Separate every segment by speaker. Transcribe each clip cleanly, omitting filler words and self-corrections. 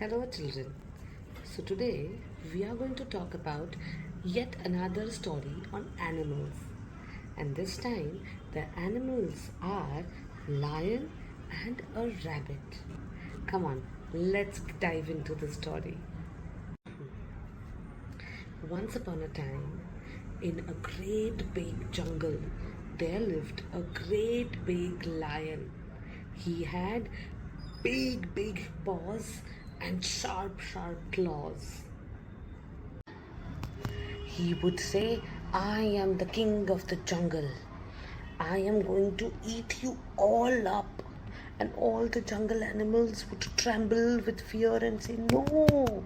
Speaker 1: Hello children. So today we are going to talk about yet another story on animals. And this time the animals are lion and a rabbit. Come on, let's dive into the story. Once upon a time, in a great big jungle, there lived a great big lion. He had big paws and sharp claws. He would say, I am the king of the jungle. I am going to eat you all up. And all the jungle animals would tremble with fear and say, no.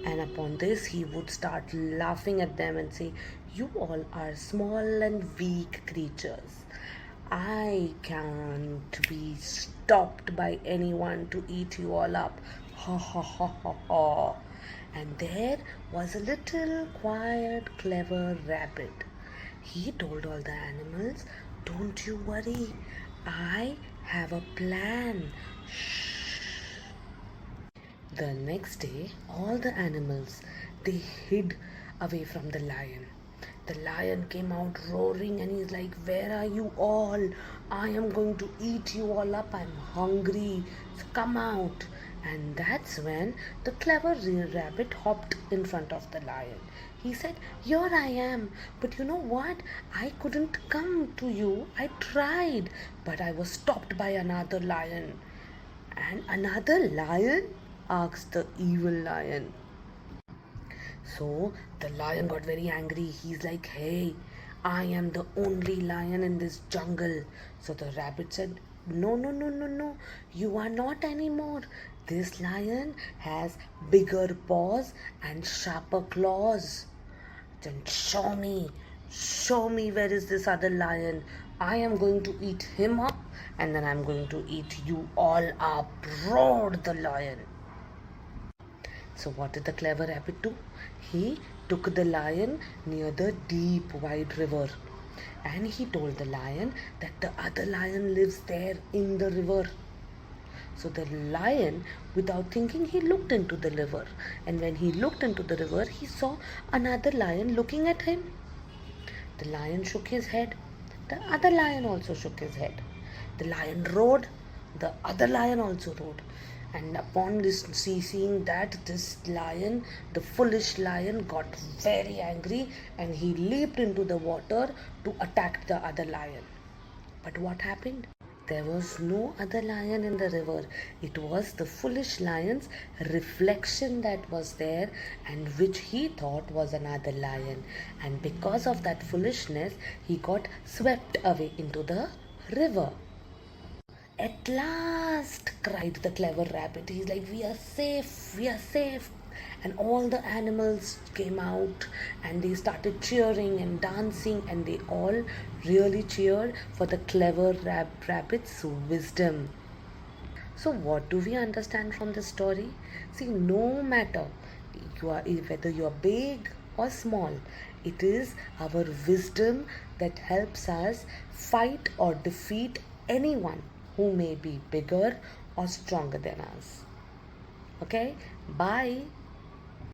Speaker 1: And upon this, he would start laughing at them and say, you all are small and weak creatures. I can't be stopped by anyone to eat you all up. Ha ha ha ha ha. And there was a little quiet, clever rabbit. He told all the animals, don't you worry, I have a plan. Shh. The next day, all the animals, they hid away from the lion. The lion came out roaring and he's like, where are you all? I am going to eat you all up. I'm hungry. So come out. And that's when the clever rabbit hopped in front of the lion. He said, here I am. But you know what? I couldn't come to you. I tried. But I was stopped by another lion. And another lion? Asked the evil lion. So the lion got very angry. He's like, hey, I am the only lion in this jungle. So the rabbit said, no, you are not anymore. This lion has bigger paws and sharper claws. Then show me where is this other lion. I am going to eat him up and then I'm going to eat you all up, roared the lion. So what did the clever rabbit do? He took the lion near the deep wide river and he told the lion that the other lion lives there in the river. So the lion, without thinking, he looked into the river, and when he looked into the river, he saw another lion looking at him. The lion shook his head. The other lion also shook his head. The lion roared. The other lion also roared. And upon this seeing that, this lion, the foolish lion, got very angry and he leaped into the water to attack the other lion. But what happened? There was no other lion in the river. It was the foolish lion's reflection that was there and which he thought was another lion. And because of that foolishness, he got swept away into the river. At last, cried the clever rabbit. He's like, we are safe. And all the animals came out and they started cheering and dancing and they all really cheered for the clever rabbit's wisdom. So what do we understand from this story? See, no matter whether you are big or small, it is our wisdom that helps us fight or defeat anyone who may be bigger or stronger than us. Okay? Bye.